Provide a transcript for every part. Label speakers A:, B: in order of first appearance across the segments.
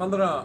A: 15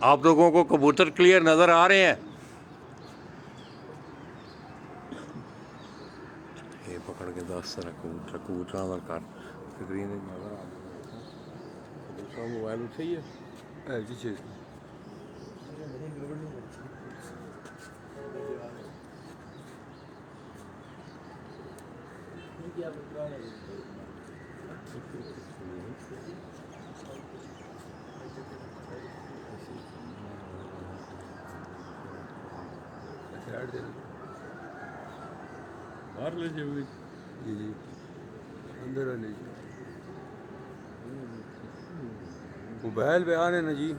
A: آپ لوگوں کو کبوتر کلیئر نظر آ رہے ہیں؟ یہ پکڑ کے 10 طرح کبوتر نظر کر سکرین نظر آ دوسرا موبائل اٹھائیے
B: جی چیز
A: باہر لے جائے
B: جی جی اندر آ لیجیے موبائل پہ آ رہے نا جی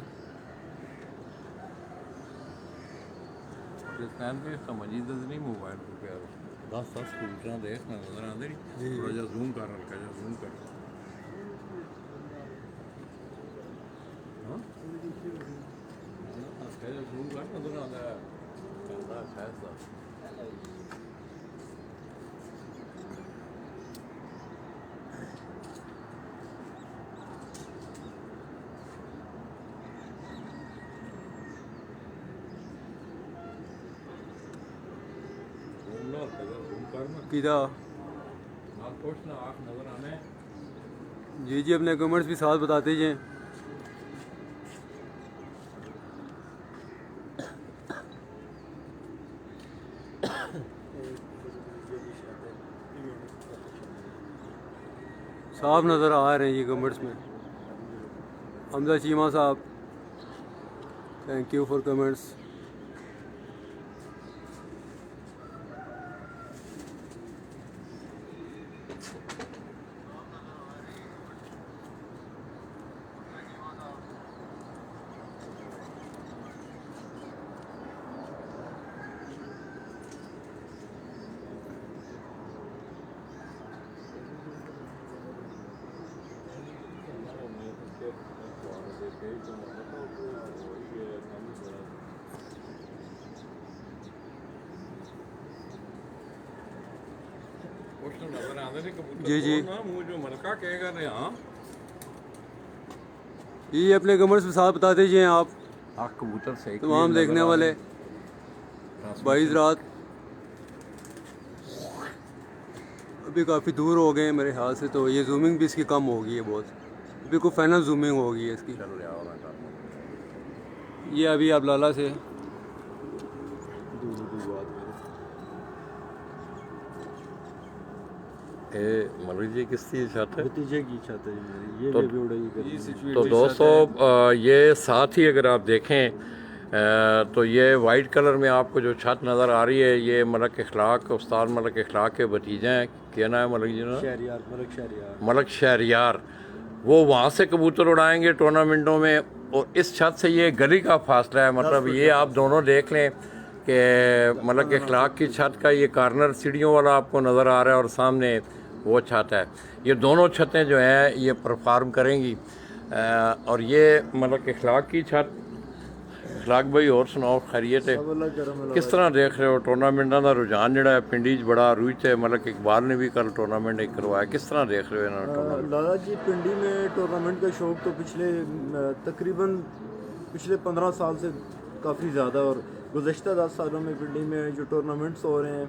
A: مجید نہیں موبائل کو پیار 10 کبوتر دیکھنا نظر آتے نہیں تھوڑا جا زوم کر ہلکا جا زوم کر زوم کر نظر آتا ہے
B: کیدا جی جی اپنے کمنٹس بھی ساتھ بتاتے جائیں صاف نظر آ رہے ہیں یہ کمنٹس میں حمزہ چیمہ صاحب تھینک یو فار کمنٹس جی جی
A: ملکہ کہے گا نہیں ہاں
B: یہ اپنے کمنٹس میں ساتھ بتاتے جائیں آپ
A: کبوتر سے
B: تمام دیکھنے والے 22 رات ابھی کافی دور ہو گئے ہیں میرے خیال سے تو یہ زومنگ بھی اس کی کم ہو گئی ہے بہت ابھی کوئی فائنل زومنگ ہو گئی ہے اس کی یہ ابھی آپ لالا سے
A: ملک جی کس کی چھت ہے
C: بھتیجے کی چھت ہے یہ بھی اڑائی
A: تو دوستو یہ ساتھ ہی اگر آپ دیکھیں تو یہ وائٹ کلر میں آپ کو جو چھت نظر آ رہی ہے یہ ملک اخلاق استاد ملک اخلاق کے بھتیجے ہیں کیا نام ہے ملک جی
C: شہریار
A: ملک شہریار وہ وہاں سے کبوتر اڑائیں گے ٹورنامنٹوں میں اور اس چھت سے یہ گلی کا فاصلہ ہے مطلب یہ آپ دونوں دیکھ لیں کہ ملک اخلاق کی چھت کا یہ کارنر سیڑھیوں والا آپ کو نظر آ رہا ہے اور سامنے وہ چھت ہے یہ دونوں چھتیں جو ہیں یہ پرفارم کریں گی اور یہ ملک اخلاق کی چھت اخلاق بھائی اور سناؤ خیریت ہے کس طرح دیکھ رہے ہو ٹورنامنٹاں دا رجحان جڑا ہے پنڈی بڑا روچ ہے ملک اقبال نے بھی کل ٹورنامنٹ ایک کروایا کس طرح دیکھ رہے ہو
C: لالا جی پنڈی میں ٹورنامنٹ کا شوق تو تقریباً پچھلے 15 سال سے کافی زیادہ اور گزشتہ 10 سالوں میں پنڈی میں جو ٹورنامنٹس ہو رہے ہیں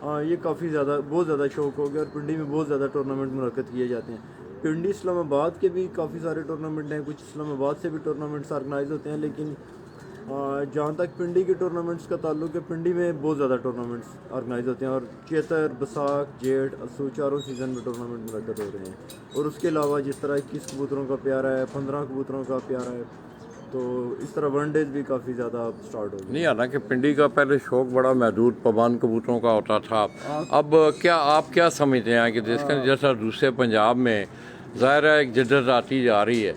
C: یہ کافی زیادہ بہت زیادہ شوق ہو گیا اور پنڈی میں بہت زیادہ ٹورنامنٹ منعقد کیے جاتے ہیں پنڈی اسلام آباد کے بھی کافی سارے ٹورنامنٹ ہیں کچھ اسلام آباد سے بھی ٹورنامنٹس آرگنائز ہوتے ہیں لیکن جہاں تک پنڈی کے ٹورنامنٹس کا تعلق ہے پنڈی میں بہت زیادہ ٹورنامنٹس آرگنائز ہوتے ہیں اور چیتر بساکھ جیٹھ اسو چاروں سیزن میں ٹورنامنٹ منعقد ہو رہے ہیں اور اس کے علاوہ جس طرح 21 کبوتروں کا پیارا ہے 15 کبوتروں کا پیارا ہے تو اس طرح ون ڈیز بھی کافی زیادہ اسٹارٹ ہو گئے
A: نہیں حالانکہ پنڈی کا پہلے شوق بڑا محدود پابند کبوتروں کا ہوتا تھا اب کیا آپ کیا سمجھتے ہیں کہ جیسا دوسرے پنجاب میں ظاہر ہے ایک جدت آتی جا رہی ہے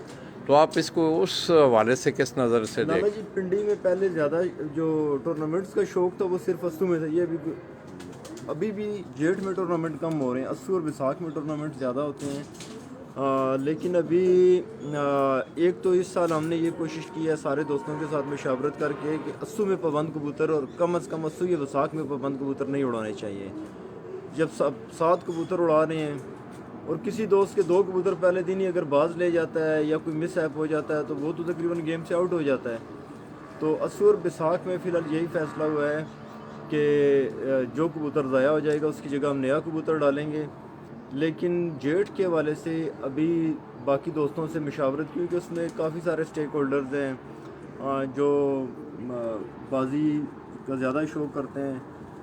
A: تو آپ اس کو اس حوالے سے کس نظر سے
C: لالا جی پنڈی میں پہلے زیادہ جو ٹورنامنٹس کا شوق تھا وہ صرف اسو میں تھا یہ ابھی بھی جیٹھ میں ٹورنامنٹ کم ہو رہے ہیں اسو اور بساکھ میں ٹورنامنٹ زیادہ ہوتے ہیں لیکن ابھی ایک تو اس سال ہم نے یہ کوشش کی ہے سارے دوستوں کے ساتھ مشاورت کر کے کہ اسو میں پابند کبوتر اور کم از کم اسو یا بساکھ میں پابند کبوتر نہیں اڑانے چاہیے جب 7 کبوتر اڑا رہے ہیں اور کسی دوست کے 2 کبوتر پہلے دن ہی اگر باز لے جاتا ہے یا کوئی مس ایپ ہو جاتا ہے تو وہ تو تقریباً گیم سے آؤٹ ہو جاتا ہے تو اسو اور بساکھ میں فی الحال یہی فیصلہ ہوا ہے کہ جو کبوتر ضائع ہو جائے گا اس کی جگہ ہم نیا کبوتر ڈالیں گے. لیکن جیٹ کے حوالے سے ابھی باقی دوستوں سے مشاورت کی کہ اس میں کافی سارے سٹیک ہولڈرز ہیں جو بازی کا زیادہ شوق کرتے ہیں.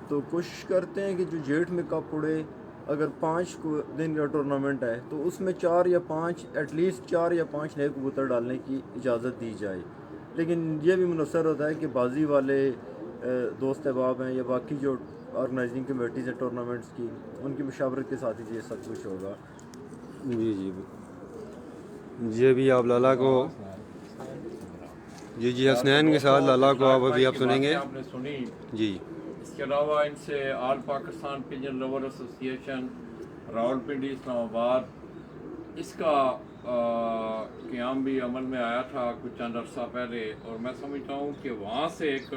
C: تو کوشش کرتے ہیں کہ جو جیٹ میں کپ اڑے, اگر 5 دن کا ٹورنامنٹ ہے تو اس میں 4 یا 5 ایٹ لیسٹ 4 یا 5 نئے کبوتر ڈالنے کی اجازت دی جائے. لیکن یہ بھی منحصر ہوتا ہے کہ بازی والے دوست احباب ہیں یا باقی جو آرگنائزنگ کمیٹیز ہیں ٹورنامنٹس کی, ان کی مشاورت کے ساتھ ہی یہ سب کچھ ہوگا.
B: جی جی ابھی آپ لالا کو جی حسنین کے ساتھ لالا کو ابھی آپ سنیں گے.
A: آپ نے سنی.
B: جی
A: اس کے علاوہ ان سے آل پاکستان پجن لور ایسوسی ایشن راولپنڈی اسلام آباد, اس کا قیام بھی عمل میں آیا تھا کچھ چند عرصہ پہلے, اور میں سمجھتا ہوں کہ وہاں سے ایک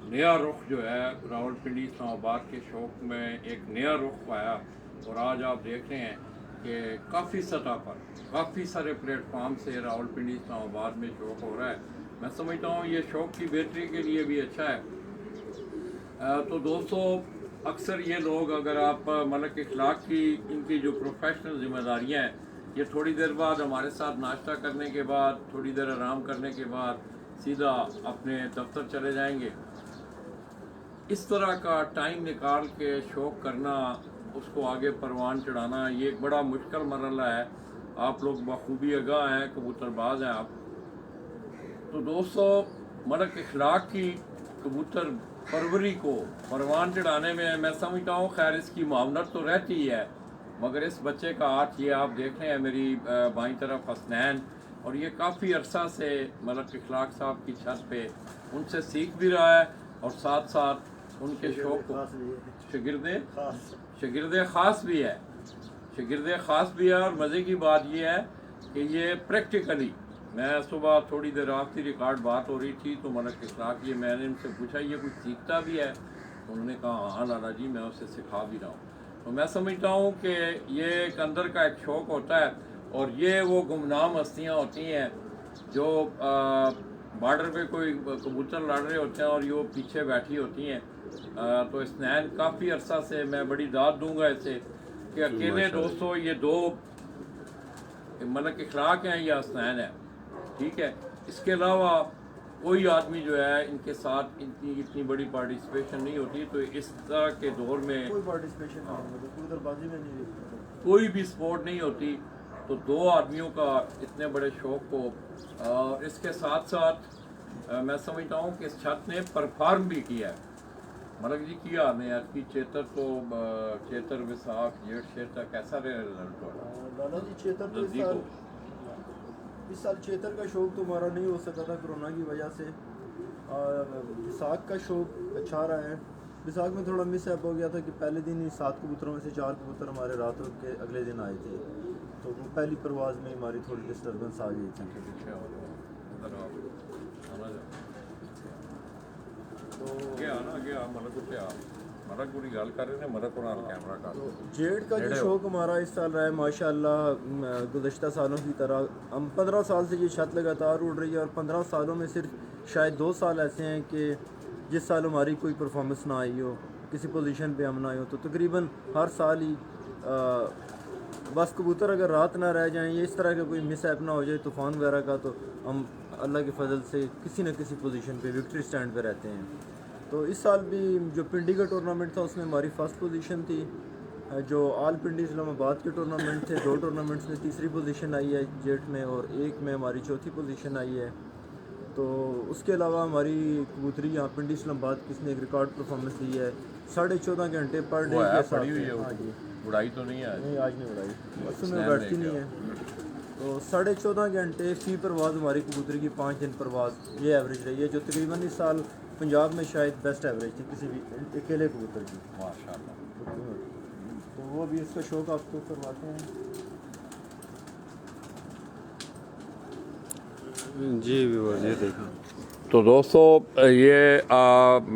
A: نیا رخ جو ہے راولپنڈی اسلام آباد کے شوق میں ایک نیا رخ آیا. اور آج آپ دیکھ رہے ہیں کہ کافی سطح پر کافی سارے پلیٹ فارم سے راولپنڈی اسلام آباد میں شوق ہو رہا ہے. میں سمجھتا ہوں یہ شوق کی بہتری کے لیے بھی اچھا ہے. تو دوستو, اکثر یہ لوگ, اگر آپ ملک اخلاق کی ان کی جو پروفیشنل ذمہ داریاں ہیں, یہ تھوڑی دیر بعد ہمارے ساتھ ناشتہ کرنے کے بعد, تھوڑی دیر آرام کرنے کے بعد سیدھا اپنے دفتر چلے جائیں گے. اس طرح کا ٹائم نکال کے شوق کرنا, اس کو آگے پروان چڑھانا, یہ ایک بڑا مشکل مرحلہ ہے. آپ لوگ بخوبی آگاہ ہیں, کبوتر باز ہیں آپ. تو دوستو, ملک اخلاق کی کبوتر پروری کو پروان چڑھانے میں میں سمجھتا ہوں خیر اس کی معاونت تو رہتی ہی ہے, مگر اس بچے کا ہاتھ یہ آپ دیکھ رہے ہیں میری بائیں طرف حسنین, اور یہ کافی عرصہ سے ملک اخلاق صاحب کی چھت پہ ان سے سیکھ بھی رہا ہے, اور ساتھ ساتھ ان کے شوق کو شاگرد خاص بھی ہے. اور مزے کی بات یہ ہے کہ یہ پریکٹیکلی, میں صبح تھوڑی دیر آخری ریکارڈ بات ہو رہی تھی تو ملک اخلاق یہ میں نے ان سے پوچھا یہ کچھ سیکھتا بھی ہے؟ انہوں نے کہا ہاں لالا جی میں اسے سکھا بھی رہا ہوں. تو میں سمجھتا ہوں کہ یہ ایک اندر کا ایک شوق ہوتا ہے, اور یہ وہ گمنام ہستیاں ہوتی ہیں جو بارڈر پہ کوئی کبوتر لڑ رہے ہوتے ہیں اور یہ وہ پیچھے بیٹھی ہوتی ہیں. تو حسنین کافی عرصہ سے میں بڑی داد دوں گا اسے کہ اکیلے دوستوں یہ دو ملک اخلاق ہیں یا حسنین ہے, ٹھیک ہے. اس کے علاوہ کوئی آدمی جو ہے ان کے ساتھ اتنی بڑی پارٹیسپیشن نہیں ہوتی. تو اس طرح کے دور میں
C: کوئی پارٹیسپیشن نہیں,
A: کوئی بھی سپورٹ نہیں ہوتی. تو دو آدمیوں کا اتنے بڑے شوق کو, اور اس کے ساتھ ساتھ میں سمجھتا ہوں کہ اس چھت نے پرفارم بھی کیا ہے. ملک جی کی حال ہے آج کی چیتر تو چیتر وساکھ جیٹ شیتر کیسا رہا رزلٹ ہوا؟
C: لالا جی چیتر تو اس سال چیتر کا شوق تو ہمارا نہیں ہو سکا تھا کرونا کی وجہ سے. وساکھ کا شوق اچھا رہا ہے. وساکھ میں تھوڑا مس ایپ ہو گیا تھا کہ پہلے دن ہی 7 کبوتروں میں سے 4 کبوتر ہمارے رات رک کے اگلے دن آئے تھے, تو وہ پہلی پرواز میں ہماری تھوڑی ڈسٹربنس آ گئی تھی. جیٹ کا جو شوق ہمارا اس سال رہا ہے ماشاء اللہ گزشتہ سالوں کی طرح. ہم 15 سال سے یہ چھت لگاتار اڑ رہی ہے, اور 15 سالوں میں صرف شاید 2 سال ایسے ہیں کہ جس سال ہماری کوئی پرفارمنس نہ آئی ہو, کسی پوزیشن پہ ہم نہ آئے ہو. تو تقریباً ہر سال ہی بس کبوتر اگر رات نہ رہ جائیں یا اس طرح کا کوئی مس ایپ نہ ہو جائے طوفان وغیرہ کا, تو ہم اللہ کے فضل سے کسی نہ کسی پوزیشن پہ وکٹری سٹینڈ پہ رہتے ہیں. تو اس سال بھی جو پنڈی کا ٹورنامنٹ تھا اس میں ہماری فرسٹ پوزیشن تھی. جو آل پنڈی اسلام آباد کے ٹورنامنٹ تھے 2 ٹورنامنٹس میں تیسری پوزیشن آئی ہے جیٹ میں, اور ایک میں ہماری چوتھی پوزیشن آئی ہے. تو اس کے علاوہ ہماری کبوتری یہاں پنڈی اسلام آباد کس نے ایک ریکارڈ پرفارمنس دی ہے 14.5 گھنٹے پر ڈے کے ساتھ. ہاں جی,
A: اڑائی تو نہیں ہے
C: نہیں آج نہیں اڑائی, بس میں بیٹھتی نہیں ہے. تو 14.5 گھنٹے فی پرواز ہماری کبوتری کی 5 دن پرواز یہ ایوریج رہی ہے, جو تقریباً اس سال پنجاب میں شاید بیسٹ ایوریج تھی کسی بھی اکیلے کبوتر کی.
A: ماشاء اللہ.
C: تو وہ بھی اس کا شوق آپ کو کرواتے ہیں.
B: جی یہ دیکھا.
A: تو دوستو یہ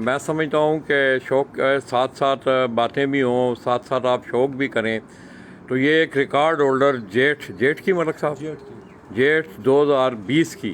A: میں سمجھتا ہوں کہ شوق ساتھ ساتھ باتیں بھی ہوں, ساتھ ساتھ آپ شوق بھی کریں. تو یہ ایک ریکارڈ ہولڈر جیٹ کی ملک صاحب
C: جیٹ کی
A: جیٹ 2020 کی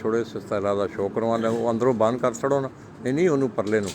A: ਛੋੜੇ ਸਸਤਾ ਦਾ ਸ਼ੋਅ ਕਰਵਾ ਲੈ, ਉਹ ਅੰਦਰੋਂ ਬੰਦ ਕਰ ਛੜੋ ਨਾ। ਨਹੀਂ ਉਹਨੂੰ ਪਰਲੇ ਨੂੰ।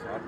A: 7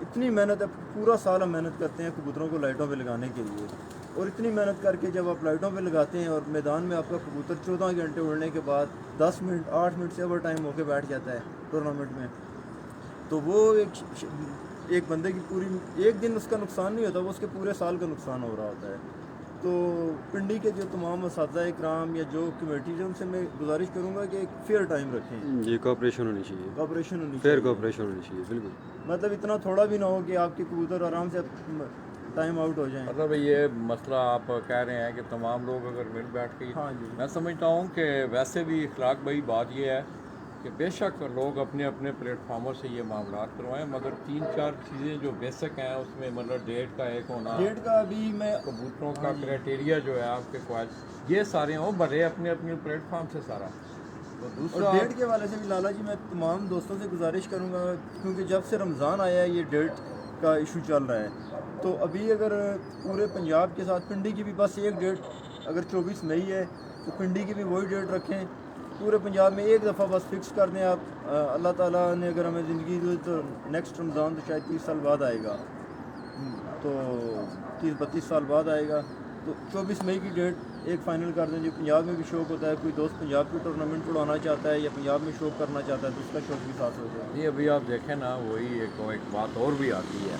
C: اتنی محنت ہے، پورا سال ہم محنت کرتے ہیں کبوتروں کو لائٹوں پہ لگانے کے لیے، اور اتنی محنت کر کے جب آپ لائٹوں پہ لگاتے ہیں اور میدان میں آپ کا کبوتر 14 گھنٹے اڑنے کے بعد 10 منٹ 8 منٹ سے اوور ٹائم ہو کے بیٹھ جاتا ہے ٹورنامنٹ میں، تو وہ ایک بندے کی پوری ایک دن اس کا نقصان نہیں ہوتا، وہ اس کے پورے سال کا نقصان ہو رہا ہوتا ہے۔ تو پنڈی کے جو تمام اساتذہ اکرام یا جو کمیٹی ہے ان سے میں گزارش کروں گا کہ ایک فیئر ٹائم رکھیں،
B: جی کوآپریشن ہونی چاہیے،
C: کوآپریشن ہونی
B: فیئر
C: چاہیے،
B: کوآپریشن ہونی چاہیے، بالکل۔
C: مطلب اتنا تھوڑا بھی نہ ہو کہ آپ کے کبوتر آرام سے ٹائم آؤٹ ہو جائیں۔
A: مطلب یہ مسئلہ آپ کہہ رہے ہیں کہ تمام لوگ اگر مل بیٹھ کے،
C: ہاں جی،
A: میں سمجھتا ہوں کہ ویسے بھی اخلاق بھائی بات یہ ہے کہ بے شک لوگ اپنے اپنے پلیٹ فارموں سے یہ معاملات کروائیں، مگر 3-4 چیزیں جو بیسک ہیں اس میں مطلب ڈیٹ کا ایک ہونا،
C: ڈیٹ کا ابھی میں
A: کبوتروں کا کرائٹیریا جو ہے آپ کے کوائٹ، یہ سارے ہوں بھرے اپنے اپنے پلیٹ فارم سے سارا۔ تو
C: اور
A: دوسرا
C: ڈیٹ کے حوالے سے بھی لالا جی میں تمام دوستوں سے گزارش کروں گا، کیونکہ جب سے رمضان آیا ہے یہ ڈیٹ کا ایشو چل رہا ہے، تو ابھی اگر پورے پنجاب کے ساتھ پنڈی کی بھی بس ایک ڈیٹ اگر 24 مئی ہے تو پنڈی کی بھی وہی ڈیٹ رکھیں، پورے پنجاب میں ایک دفعہ بس فکس کر دیں آپ، اللہ تعالیٰ نے اگر ہمیں زندگی دی تو نیکسٹ رمضان تو شاید 30 سال بعد آئے گا، تو 30-32 سال بعد آئے گا، تو 24 مئی کی ڈیٹ ایک فائنل کر دیں۔ جو پنجاب میں بھی شوق ہوتا ہے، کوئی دوست پنجاب کی ٹورنامنٹ اڑانا چاہتا ہے یا پنجاب میں شوق کرنا چاہتا ہے تو اس کا شوق بھی ساتھ ہو جائے۔
A: جی ابھی آپ دیکھیں نا، وہی ایک بات اور بھی آتی ہے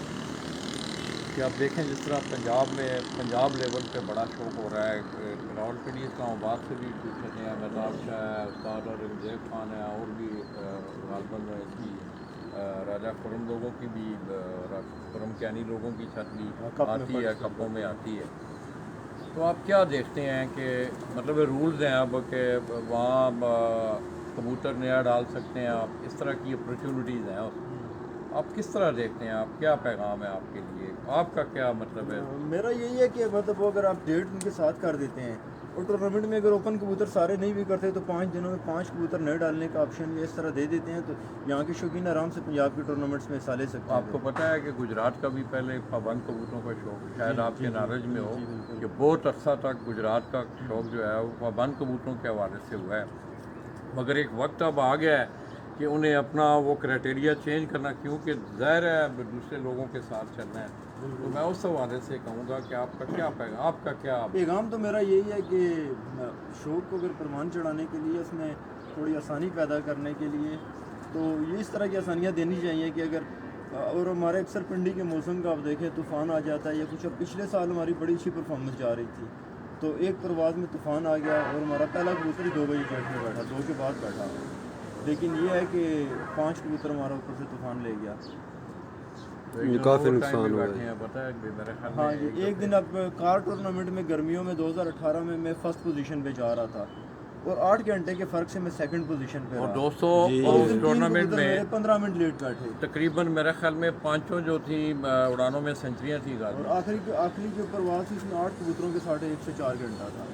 A: کہ آپ دیکھیں جس طرح پنجاب لیول پہ بڑا شوق ہو رہا ہے، راول پنڈی اسلام آباد سے بھی پوچھتے ہیں، مہتاب شاہ ہے، استاد اور رنگزیب خان ہے، اور بھی غالباً اس کی راجہ خرم لوگوں کی بھی، خرم کیانی لوگوں کی چھت بھی آتی ہے، کپوں میں آتی ہے۔ تو آپ کیا دیکھتے ہیں کہ مطلب رولز ہیں اب کہ وہاں کبوتر نیا ڈال سکتے ہیں آپ، اس طرح کی اپرچونیٹیز ہیں، آپ کس طرح دیکھتے ہیں؟ آپ کیا پیغام ہے آپ کے لیے، آپ کا کیا مطلب ہے؟
C: میرا یہی ہے کہ مطلب وہ اگر آپ ڈیٹ ان کے ساتھ کر دیتے ہیں اور ٹورنامنٹ میں اگر اوپن کبوتر سارے نہیں بھی کرتے تو 5 دنوں میں 5 کبوتر نئے ڈالنے کا آپشن بھی اس طرح دے دیتے ہیں، تو یہاں کے شوقین آرام سے پنجاب کی ٹورنامنٹس میں حصہ لے سکتے ہیں۔
A: آپ کو پتہ ہے کہ گجرات کا بھی پہلے پابند کبوتروں کا شوق شاید آپ کے نالج میں ہو کہ بہت عرصہ تک گجرات کا شوق جو ہے وہ پابند کبوتروں کے حوالے سے ہوا ہے، مگر ایک وقت اب آ گیا ہے کہ انہیں اپنا وہ کرائٹیریا چینج کرنا، کیونکہ ظاہر ہے دوسرے لوگوں کے ساتھ چلنا ہے۔ تو میں اس حوالے سے کہوں گا کہ آپ کا کیا پیغام، آپ کا کیا
C: پیغام تو میرا یہی ہے کہ شوق کو اگر پروان چڑھانے کے لیے، اس میں تھوڑی آسانی پیدا کرنے کے لیے تو یہ اس طرح کی آسانیاں دینی چاہیے کہ اگر، اور ہمارے اکثر پنڈی کے موسم کا آپ دیکھیں طوفان آ جاتا ہے یا کچھ، اب پچھلے سال ہماری بڑی اچھی پرفارمنس جا رہی تھی تو ایک پرواز میں طوفان آ گیا اور ہمارا پہلا کبوتر ہی 2 بجے بیٹھ میں بیٹھا، 2 کے بعد بیٹھا، لیکن یہ ہے کہ 5 کبوتر ہمارا اوپر سے طوفان لے گیا۔
B: کافی نقصان ہوا
A: بیٹھے ہیں، پتہ ہے میرے خیال
C: ہاں
A: میں
C: جی، ایک دن اب کار ٹورنامنٹ میں گرمیوں میں 2018 میں فرسٹ پوزیشن پہ جا رہا تھا اور 8 گھنٹے کے فرق سے میں سیکنڈ پوزیشن پہ
A: اور
C: رہا،
A: دوستوں
C: اور
A: اس ٹورنامنٹ میں
C: 15 منٹ لیٹ بیٹھے،
A: تقریباً میرے خیال میں 5 جو تھی اڑانوں میں سینچریاں تھیں
C: اور
A: غالباً،
C: آخری کے اوپر پرواز تھی، اس میں 8 کبوتروں کے ساٹھ 1 سے 4 گھنٹہ تھا،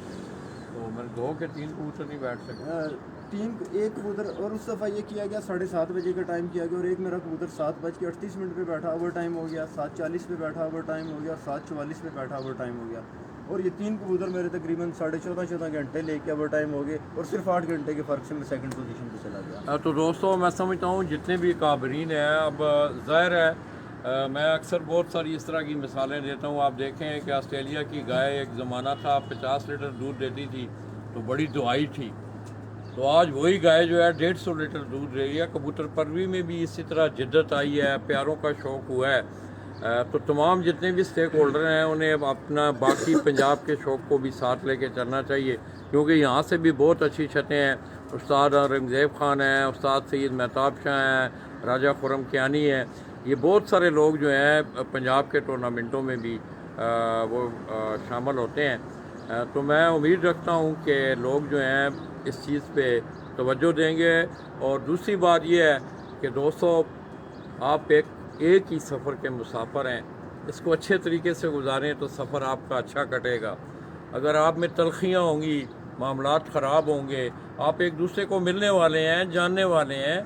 A: تو میں 2 کے 3 کبوتر نہیں بیٹھ سکتے۔
C: ٹیم ایک کبوتر، اور اس دفعہ یہ کیا گیا 7:30 بجے کا ٹائم کیا گیا اور ایک میرا کبوتر 7:38 پہ بیٹھا، اوور ٹائم ہو گیا، 7:40 پہ بیٹھا، اوور ٹائم ہو گیا، 7:44 پہ بیٹھا، اوور ٹائم ہو گیا، اور یہ 3 کبوتر میرے تقریباً 14.5 گھنٹے لے کے اوور ٹائم ہو گئے اور صرف 8 گھنٹے کے فرق سے میں سیکنڈ پوزیشن پہ چلا گیا۔
A: تو دوستوں میں سمجھتا ہوں جتنے بھی کابرین ہیں، اب ظاہر ہے میں اکثر بہت ساری اس طرح کی مثالیں دیتا ہوں، آپ دیکھیں کہ آسٹریلیا کی گائے ایک زمانہ تھا 50 لیٹر دودھ دیتی تھی تو بڑی دعائی تھی، تو آج وہی گائے جو ہے 150 لیٹر دودھ دے رہی ہے۔ کبوتر پروی میں بھی اسی طرح جدت آئی ہے، پیاروں کا شوق ہوا ہے، تو تمام جتنے بھی اسٹیک ہولڈر ہیں انہیں اب اپنا باقی پنجاب کے شوق کو بھی ساتھ لے کے چلنا چاہیے، کیونکہ یہاں سے بھی بہت اچھی چھتیں ہیں، استاد رنگزیب خان ہیں، استاد سید مہتاب شاہ ہیں، راجہ خرم کیانی ہیں، یہ بہت سارے لوگ جو ہیں پنجاب کے ٹورنامنٹوں میں بھی وہ شامل ہوتے ہیں، تو میں امید رکھتا ہوں کہ لوگ جو ہیں اس چیز پہ توجہ دیں گے۔ اور دوسری بات یہ ہے کہ دوستو آپ ایک ہی سفر کے مسافر ہیں، اس کو اچھے طریقے سے گزاریں تو سفر آپ کا اچھا کٹے گا۔ اگر آپ میں تلخیاں ہوں گی، معاملات خراب ہوں گے، آپ ایک دوسرے کو ملنے والے ہیں، جاننے والے ہیں،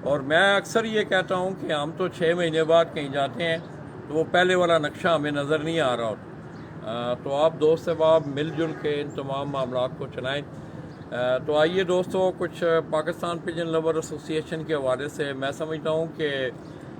A: اور میں اکثر یہ کہتا ہوں کہ ہم تو 6 مہینے بعد کہیں جاتے ہیں تو وہ پہلے والا نقشہ ہمیں نظر نہیں آ رہا ہوتا، تو آپ دوست احباب مل جل کے ان تمام معاملات کو چلائیں۔ تو آئیے دوستو، کچھ پاکستان پجن لور ایسوسی ایشن کے حوالے سے میں سمجھتا ہوں کہ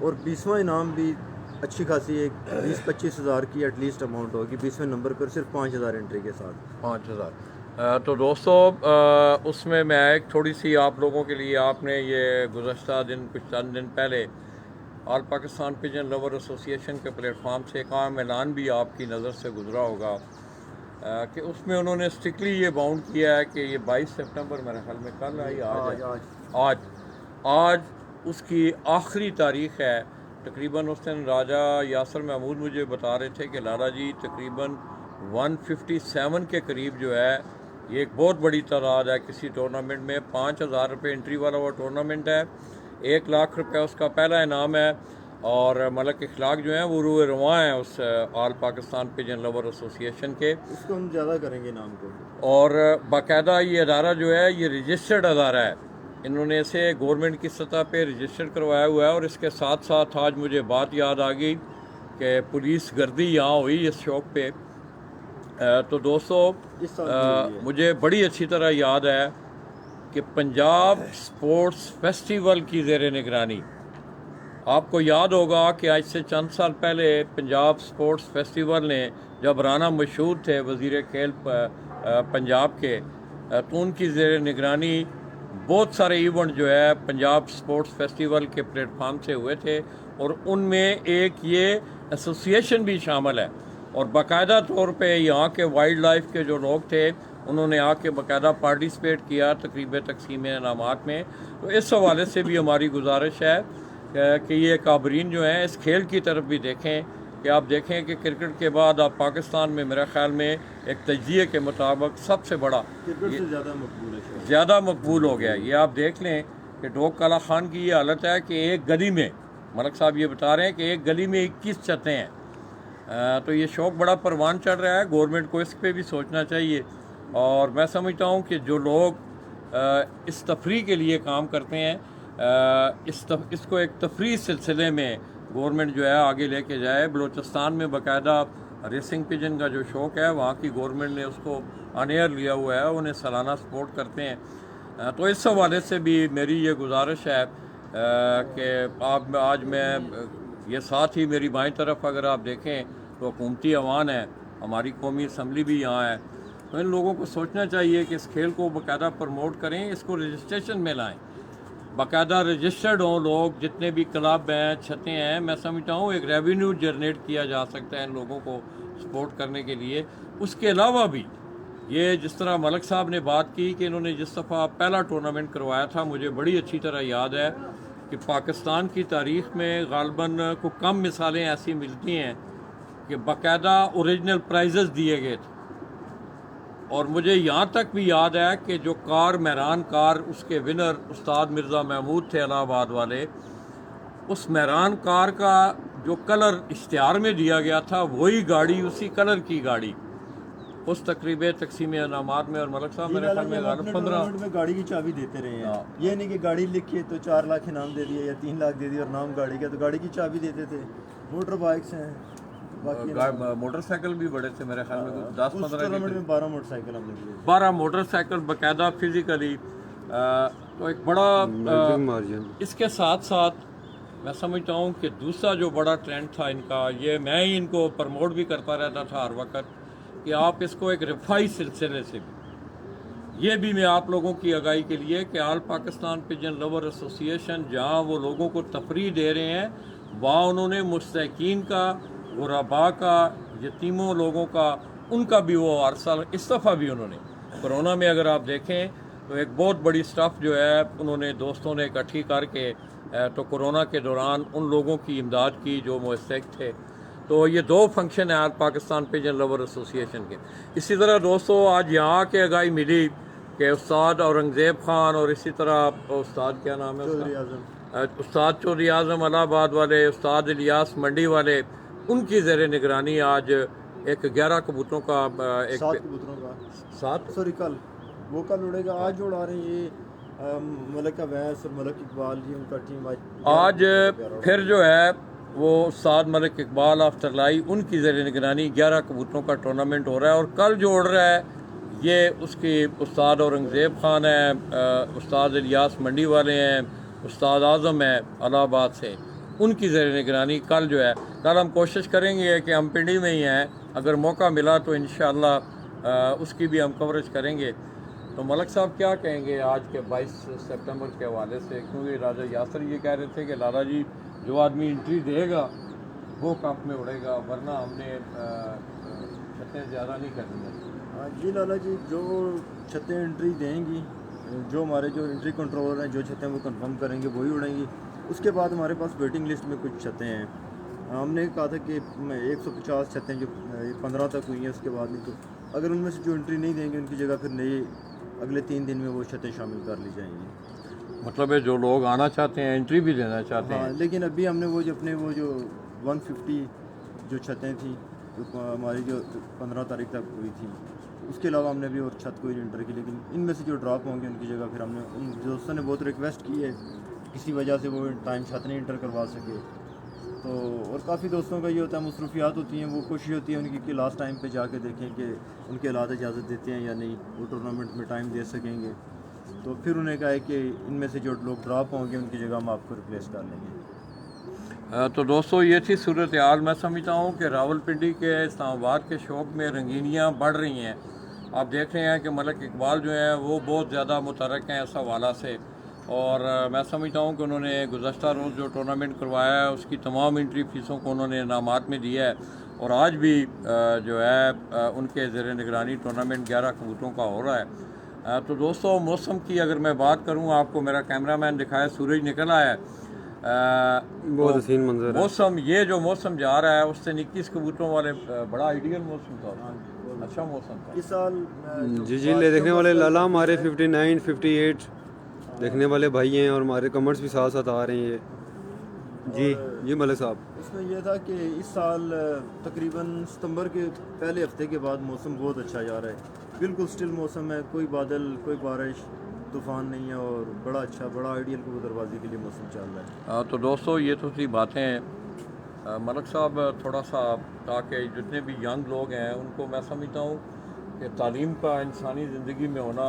C: اور 20واں انعام بھی اچھی خاصی ایک 20-25 ہزار کی ایٹ لیسٹ اماؤنٹ ہوگی 20ویں نمبر پر صرف 5000 انٹری کے ساتھ
A: 5000۔ تو دوستو اس میں ایک تھوڑی سی آپ لوگوں کے لیے، آپ نے یہ گزشتہ دن کچھ چند دن پہلے آل پاکستان پجن لور ایسوسی ایشن کے پلیٹ فارم سے ایک عام اعلان بھی آپ کی نظر سے گزرا ہوگا کہ اس میں انہوں نے اسٹرکٹلی یہ باؤنڈ کیا ہے کہ یہ 22 سپٹمبر میرے خیال میں کل آئی آج اس کی آخری تاریخ ہے۔ تقریباً اس دن راجہ یاسر محمود مجھے بتا رہے تھے کہ لالا جی تقریباً 157 کے قریب جو ہے، یہ ایک بہت بڑی تعداد ہے کسی ٹورنامنٹ میں۔ 5000 روپے انٹری والا وہ ٹورنامنٹ ہے، 1 لاکھ روپے اس کا پہلا انعام ہے، اور ملک اخلاق جو ہیں وہ روئے رواں ہیں اس آل پاکستان پجن لور ایسوسی ایشن کے،
C: اس کو ہم زیادہ کریں گے انعام کو۔
A: اور باقاعدہ یہ ادارہ جو ہے یہ رجسٹرڈ ادارہ ہے، انہوں نے اسے گورنمنٹ کی سطح پہ رجسٹرڈ کروایا ہوا ہے۔ اور اس کے ساتھ ساتھ آج مجھے بات یاد آ گئی کہ پولیس گردی یہاں ہوئی اس شوق پہ، تو دوستو مجھے بڑی اچھی طرح یاد ہے کہ پنجاب سپورٹس فیسٹیول کی زیر نگرانی، آپ کو یاد ہوگا کہ آج سے چند سال پہلے پنجاب سپورٹس فیسٹیول نے، جب رانا مشہور تھے وزیر کھیل پنجاب کے، تو ان کی زیر نگرانی بہت سارے ایونٹ جو ہے پنجاب سپورٹس فیسٹیول کے پلیٹ فارم سے ہوئے تھے، اور ان میں ایک یہ ایسوسی ایشن بھی شامل ہے، اور باقاعدہ طور پہ یہاں کے وائلڈ لائف کے جو لوگ تھے انہوں نے آ کے باقاعدہ پارٹیسپیٹ کیا تقریب تقسیم انعامات میں۔ تو اس حوالے سے بھی ہماری گزارش ہے کہ یہ کابرین جو ہیں اس کھیل کی طرف بھی دیکھیں، کہ آپ دیکھیں کہ کرکٹ کے بعد آپ پاکستان میں میرے خیال میں ایک تجزیے کے مطابق سب سے بڑا
C: کرکٹ سے
A: زیادہ مقبول ہو گیا۔ یہ آپ دیکھ لیں کہ ڈوگ کالا خان کی یہ حالت ہے کہ ایک گلی میں، ملک صاحب یہ بتا رہے ہیں کہ ایک گلی میں 21 چھتیں ہیں، تو یہ شوق بڑا پروان چڑھ رہا ہے۔ گورنمنٹ کو اس پہ بھی سوچنا چاہیے، اور میں سمجھتا ہوں کہ جو لوگ اس تفریح کے لیے کام کرتے ہیں، اس کو ایک تفریح سلسلے میں گورنمنٹ جو ہے آگے لے کے جائے۔ بلوچستان میں باقاعدہ ریسنگ پجن کا جو شوق ہے وہاں کی گورنمنٹ نے اس کو آن ایئر لیا ہوا ہے، انہیں سالانہ سپورٹ کرتے ہیں۔ تو اس حوالے سے بھی میری یہ گزارش ہے کہ آج میں یہ ساتھ ہی میری بائیں طرف اگر آپ دیکھیں تو حکومتی ایوان ہے، ہماری قومی اسمبلی بھی یہاں ہے، تو ان لوگوں کو سوچنا چاہیے کہ اس کھیل کو باقاعدہ پروموٹ کریں، اس کو رجسٹریشن میں لائیں، باقاعدہ رجسٹرڈ ہوں لوگ، جتنے بھی کلب ہیں، چھتیں ہیں۔ میں سمجھتا ہوں ایک ریونیو جنریٹ کیا جا سکتا ہے ان لوگوں کو سپورٹ کرنے کے لیے۔ اس کے علاوہ بھی یہ جس طرح ملک صاحب نے بات کی کہ انہوں نے جس دفعہ پہلا ٹورنامنٹ کروایا تھا، مجھے بڑی اچھی طرح یاد ہے کہ پاکستان کی تاریخ میں غالباً کو کم مثالیں ایسی ملتی ہیں کہ باقاعدہ اوریجنل پرائزز دیے گئے تھے، اور مجھے یہاں تک بھی یاد ہے کہ جو کار مہران کار اس کے ونر استاد مرزا محمود تھے الہ آباد والے، اس مہران کار کا جو کلر اشتہار میں دیا گیا تھا وہی گاڑی، اسی کلر کی گاڑی اس تقریب تقسیم انعامات میں، اور ملک صاحب میرے خیال میں 15
C: میں گاڑی کی چابی دیتے رہے ہیں، یہ نہیں کہ گاڑی لکھے تو 4 لاکھ انعام دے دیا یا 3 لاکھ دے دیا اور نام گاڑی کا، تو گاڑی کی چابی دیتے تھے۔ موٹر بائکس ہیں،
A: موٹر سائیکل بھی بڑے تھے میرے خیال میں 10-15
C: ٹورنامنٹ میں 12 موٹر سائیکل ہم نے دیے،
A: 12 موٹر سائیکل باقاعدہ فزیکلی، تو ایک بڑا اس کے ساتھ ساتھ میں سمجھتا ہوں کہ دوسرا جو بڑا ٹرینڈ تھا ان کا، یہ میں ہی ان کو پروموٹ بھی کرتا رہتا تھا ہر وقت، کہ آپ اس کو ایک رفائی سلسلے سے بھی، یہ بھی میں آپ لوگوں کی آگاہی کے لیے کہ آل پاکستان پجن لور ایسوسی ایشن جہاں وہ لوگوں کو تفریح دے رہے ہیں، وہاں انہوں نے مستحقین کا، غرباء کا، یتیموں لوگوں کا، ان کا بھی وہ ہر سال، اس دفعہ بھی انہوں نے کرونا میں اگر آپ دیکھیں تو ایک بہت بڑی سٹف جو ہے انہوں نے دوستوں نے اکٹھی کر کے تو کرونا کے دوران ان لوگوں کی امداد کی جو مستحق تھے۔ تو یہ 2 فنکشن ہیں آج پاکستان پجن لور ایسوسی ایشن کے۔ اسی طرح دوستو آج یہاں کے آگاہی ملی کہ استاد اورنگزیب خان، اور اسی طرح استاد کیا نام ہے استاد چودھری اعظم الہ آباد والے، استاد الیاس منڈی والے، ان کی زیر نگرانی آج ایک 11 کبوتروں کا
C: 7 کبوتروں کا
A: 7
C: سوری کل وہ کل اڑے گا، آج جو اڑا رہے ہیں یہ ملک اویس اور ملک اقبال جی، ان کا ٹیم
A: آج پھر جو ہے وہ استاد ملک اقبال آفتر لائی، ان کی زیر نگرانی 11 کبوتروں کا ٹورنامنٹ ہو رہا ہے، اور کل جو اڑ رہا ہے یہ اس کی استاد اورنگزیب خان ہے، استاد الیاس منڈی والے ہیں، استاد اعظم ہے الہ آباد سے، ان کی زیر نگرانی کل جو ہے، کل ہم کوشش کریں گے کہ ہم پنڈی میں ہی ہیں، اگر موقع ملا تو انشاءاللہ اس کی بھی ہم کوریج کریں گے۔ تو ملک صاحب کیا کہیں گے آج کے 22 سپٹمبر کے حوالے سے؟ کیونکہ راجہ یاسر یہ کہہ رہے تھے کہ لالا جی جو آدمی انٹری دے گا وہ کپ میں اڑے گا، ورنہ ہم نے چھتیں زیادہ نہیں کرنی ہیں۔
C: جی لالا جی، جو چھتیں انٹری دیں گی، جو ہمارے جو انٹری کنٹرولر ہیں جو چھتیں وہ کنفرم کریں گے وہی اڑیں گی۔ اس کے بعد ہمارے پاس ویٹنگ لسٹ میں کچھ چھتیں ہیں، ہم نے کہا تھا کہ 150 چھتیں جو 15 تک ہوئی ہیں، اس کے بعد نہیں، تو اگر ان میں سے جو انٹری نہیں دیں گے ان کی جگہ پھر نئی اگلے 3 دن میں وہ چھتیں شامل کر لی جائیں گی۔
A: مطلب ہے جو لوگ آنا چاہتے ہیں، انٹری بھی دینا چاہتے
C: ہاں،
A: ہیں۔
C: لیکن ابھی ہم نے وہ جو اپنے وہ جو 150 جو چھتیں تھیں جو ہماری جو 15 تاریخ تک ہوئی تھی، اس کے علاوہ ہم نے بھی اور چھت کوئی نہیں انٹر کی، لیکن ان میں سے جو ڈراپ ہوں گے ان کی جگہ پھر ہم نے ان دوستوں نے بہت ریکویسٹ کی ہے، کسی وجہ سے وہ ٹائم چھت نہیں انٹر کروا سکے، تو اور کافی دوستوں کا یہ ہوتا ہے، مصروفیات ہوتی ہیں، وہ کوشش ہوتی ہے ان کی کہ لاسٹ ٹائم پہ جا کے دیکھیں کہ ان کے حالات اجازت دیتے ہیں یا نہیں، وہ ٹورنامنٹ میں ٹائم دے سکیں گے، تو پھر انہیں کہا ہے کہ ان میں سے جو لوگ ڈراپ ہوں گے ان کی جگہ ہم آپ کو ریپلیس کر لیں گے۔
A: تو دوستو یہ تھی صورتحال۔ میں سمجھتا ہوں کہ راولپنڈی کے اسلام آباد کے شوق میں رنگینیاں بڑھ رہی ہیں۔ آپ دیکھ رہے ہیں کہ ملک اقبال جو ہیں وہ بہت زیادہ متحرک ہیں اس حوالہ سے، اور میں سمجھتا ہوں کہ انہوں نے گزشتہ روز جو ٹورنامنٹ کروایا ہے اس کی تمام انٹری فیسوں کو انہوں نے انعامات میں دیا ہے، اور آج بھی جو ہے ان کے زیر نگرانی ٹورنامنٹ 11 کبوتروں کا ہو رہا ہے۔ تو دوستو موسم کی اگر میں بات کروں، آپ کو میرا کیمرہ مین دکھائے، سورج نکل آیا ہے،
B: بہت حسین منظر ہے۔
A: موسم یہ جو موسم جا رہا ہے اس سے 21 کبوتروں والے بڑا آئیڈیل موسم تھا، اچھا موسم تھا
C: اس سال
B: جی لے دیکھنے والے لالا ہمارے 59 58 دیکھنے والے بھائی ہیں، اور ہمارے کمنٹس بھی ساتھ ساتھ آ رہے ہیں۔ جی ملک صاحب،
C: اس میں یہ تھا کہ اس سال تقریباً ستمبر کے پہلے ہفتے کے بعد موسم بہت اچھا جا رہا ہے، بالکل سٹل موسم ہے، کوئی بادل، کوئی بارش، طوفان نہیں ہے، اور بڑا اچھا، بڑا آئیڈیل کبوتر بازی کے لیے موسم چل رہا ہے۔
A: تو دوستو یہ تو تھی باتیں۔ ملک صاحب تھوڑا سا تاکہ جتنے بھی ینگ لوگ ہیں ان کو میں سمجھتا ہوں کہ تعلیم کا انسانی زندگی میں ہونا،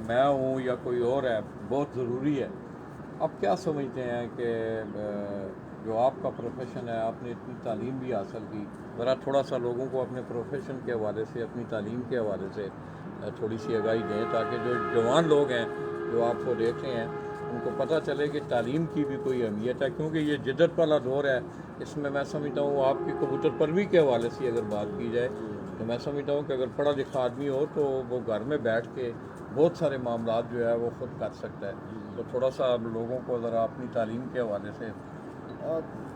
A: میں ہوں یا کوئی اور ہے، بہت ضروری ہے۔ آپ کیا سمجھتے ہیں کہ جو آپ کا پروفیشن ہے، آپ نے اتنی تعلیم بھی حاصل کی، ذرا تھوڑا سا لوگوں کو اپنے پروفیشن کے حوالے سے، اپنی تعلیم کے حوالے سے تھوڑی سی آگاہی دیں، تاکہ جو جوان لوگ ہیں جو آپ کو دیکھ رہے ہیں ان کو پتہ چلے کہ تعلیم کی بھی کوئی اہمیت ہے، کیونکہ یہ جدت والا دور ہے۔ اس میں سمجھتا ہوں آپ کی کبوتر پروی کے حوالے سے اگر بات کی جائے تو میں سمجھتا ہوں کہ اگر پڑھا لکھا آدمی ہو تو وہ گھر میں بیٹھ کے بہت سارے معاملات جو ہے وہ خود کر سکتا ہے۔ تو تھوڑا سا لوگوں کو ذرا اپنی تعلیم کے حوالے سے۔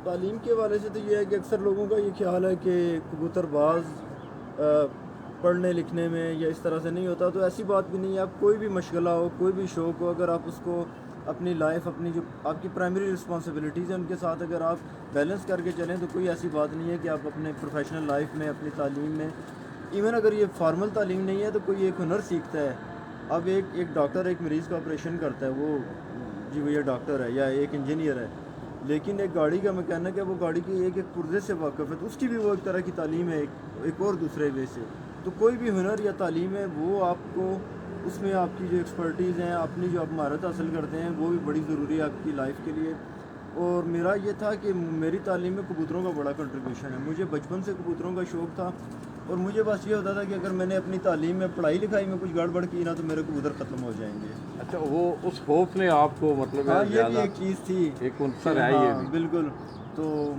C: تعلیم کے حوالے سے تو یہ ہے کہ اکثر لوگوں کا یہ خیال ہے کہ کبوتر باز پڑھنے لکھنے میں یا اس طرح سے نہیں ہوتا، تو ایسی بات بھی نہیں ہے۔ آپ کوئی بھی مشغلہ ہو، کوئی بھی شوق ہو، اگر آپ اس کو اپنی لائف، اپنی جو آپ کی پرائمری رسپانسبلٹیز ہیں ان کے ساتھ اگر آپ بیلنس کر کے چلیں تو کوئی ایسی بات نہیں ہے کہ آپ اپنے پروفیشنل لائف میں، اپنی تعلیم میں، ایون اگر یہ فارمل تعلیم نہیں ہے تو کوئی ایک ہنر سیکھتا ہے۔ اب ایک ڈاکٹر ایک مریض کا آپریشن کرتا ہے، وہ جی وہ یہ ڈاکٹر ہے، یا ایک انجینئر ہے، لیکن ایک گاڑی کا میکینک ہے، وہ گاڑی کی ایک پرزے سے واقف ہے، تو اس کی بھی وہ ایک طرح کی تعلیم ہے، ایک اور دوسرے وے سے۔ تو کوئی بھی ہنر یا تعلیم ہے وہ آپ کو اس میں آپ کی جو ایکسپرٹیز ہیں، اپنی جو آپ مہارت حاصل کرتے ہیں وہ بھی بڑی ضروری ہے آپ کی لائف کے لیے۔ اور میرا یہ تھا کہ میری تعلیم میں کبوتروں کا بڑا کنٹریبیوشن ہے، مجھے بچپن سے کبوتروں کا شوق تھا، اور مجھے بس یہ ہوتا تھا کہ اگر میں نے اپنی تعلیم میں، پڑھائی لکھائی میں کچھ گڑبڑ کی نا تو میرے کبوتر ختم ہو جائیں گے۔
A: اچھا، وہ اس خوف نے آپ کو مطلب
C: ہاں، یہ بھی ایک چیز تھی،
A: ایک عنصر ہے یہ بھی۔
C: بالکل۔ تو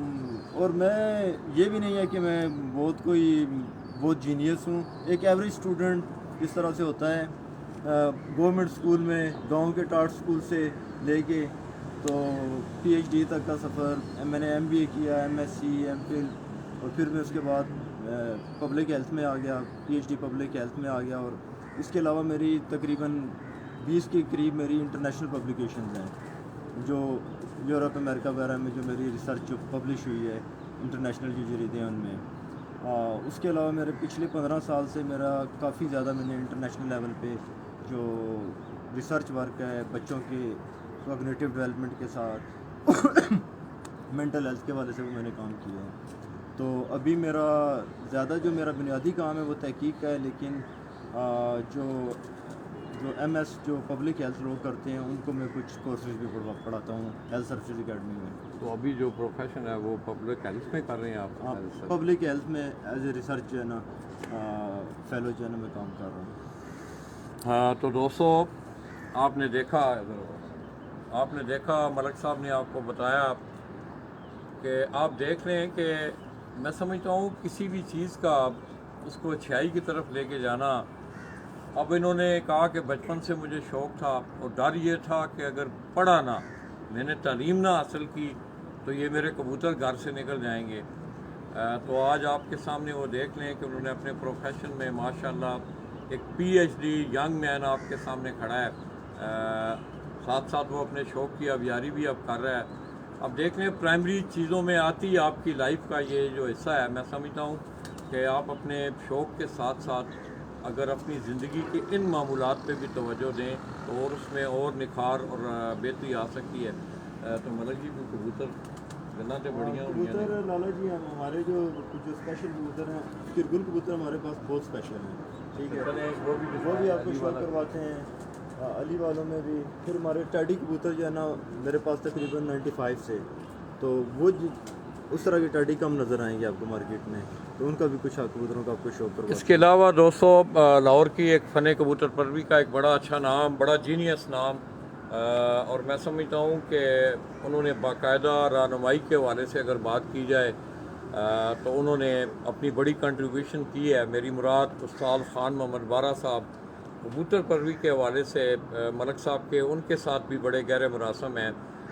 C: اور میں یہ بھی نہیں ہے کہ میں بہت جینیس ہوں، ایک ایوریج اسٹوڈنٹ جس طرح سے ہوتا ہے گورنمنٹ اسکول میں، گاؤں کے ٹاٹ اسکول سے لے کے تو پی ایچ ڈی تک کا سفر، میں نے ایم بی اے کیا، M S C, M Phil, اور پھر میں اس کے بعد پبلک ہیلتھ میں آ گیا، P H D public health میں آ گیا، اور اس کے علاوہ میری تقریباً 20 کے قریب میری انٹرنیشنل پبلیکیشنز ہیں، جو یورپ، امریکہ وغیرہ میں جو میری ریسرچ جو پبلش ہوئی ہے انٹرنیشنل جو جریدے ہیں ان میں۔ اس کے علاوہ میرے پچھلے 15 سال سے میرا کافی زیادہ میں نے انٹرنیشنل لیول پہ جو ریسرچ ورک ہے بچوں کے کوگنیٹیو ڈیولپمنٹ کے ساتھ مینٹل ہیلتھ کے حوالے سے وہ میں نے کام کیا ہے۔ تو ابھی میرا بنیادی کام ہے وہ تحقیق کا ہے، لیکن جو جو MS جو پبلک ہیلتھ لوگ کرتے ہیں ان کو میں کچھ کورسز بھی پڑھاتا ہوں ہیلتھ سروسز اکیڈمی میں.
A: تو ابھی جو پروفیشن ہے وہ پبلک ہیلتھ میں کر رہے ہیں آپ؟
C: پبلک ہیلتھ میں ایز اے ریسرچ جو ہے نا فیلو جو ہے نا میں کام کر رہا ہوں.
A: ہاں تو دوستو آپ نے دیکھا ملک صاحب نے آپ کو بتایا کہ آپ دیکھ لیں کہ میں سمجھتا ہوں کسی بھی چیز کا اس کو اچھائی کی طرف لے کے جانا. اب انہوں نے کہا کہ بچپن سے مجھے شوق تھا اور ڈر یہ تھا کہ اگر پڑھا نہ میں نے تعلیم نہ حاصل کی تو یہ میرے کبوتر گھر سے نکل جائیں گے. تو آج آپ کے سامنے وہ دیکھ لیں کہ انہوں نے اپنے پروفیشن میں ماشاءاللہ ایک PhD ینگ مین آپ کے سامنے کھڑا ہے. ساتھ ساتھ وہ اپنے شوق کی آبیاری بھی اب کر رہا ہے. اب دیکھ لیں پرائمری چیزوں میں آتی آپ کی لائف کا یہ جو حصہ ہے. میں سمجھتا ہوں کہ آپ اپنے شوق کے ساتھ ساتھ اگر اپنی زندگی کے ان معمولات پہ بھی توجہ دیں تو اور اس میں اور نکھار اور بہتری آ سکتی ہے. تو ملک جی کو کبوتر جنتیں بڑھیاں ہوئی ہیں.
C: کبوتر لالا جی ہمارے جو اسپیشل کبوتر ہیں کرگل کبوتر ہمارے پاس بہت اسپیشل ہیں. ٹھیک ہے, وہ بھی آپ کو شو کرواتے ہیں. علی والوں میں بھی. پھر ہمارے ٹیڈی کبوتر جو ہے نا میرے پاس تقریباً 95 سے, تو وہ اس طرح کی ٹیڈی کم نظر آئیں گے آپ کو مارکیٹ میں, تو ان کا بھی کچھ کبوتروں کا آپ کو شو کرواتے ہیں.
A: اس کے علاوہ دوستو لاہور کی ایک فن کبوتر پروی کا ایک بڑا اچھا نام, بڑا جینیس نام, اور میں سمجھتا ہوں کہ انہوں نے باقاعدہ رہنمائی کے حوالے سے اگر بات کی جائے تو انہوں نے اپنی بڑی کنٹریبیوشن کی ہے. میری مراد استاد خان محمد بارہ صاحب کبوتر پروی کے حوالے سے ملک صاحب کے ان کے ساتھ بھی بڑے گہرے مراسم ہیں.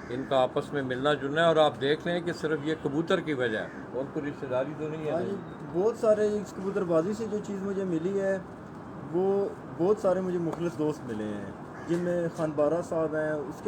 A: ان کا آپس میں ملنا جلنا ہے, اور آپ دیکھ لیں کہ صرف یہ کبوتر کی وجہ ہے اور کوئی رشتہ داری تو نہیں ہے.
C: بہت سارے اس کبوتر بازی سے جو چیز مجھے ملی ہے وہ بہت سارے مجھے مخلص دوست ملے ہیں, جن میں خان بارہ صاحب ہیں. اس کے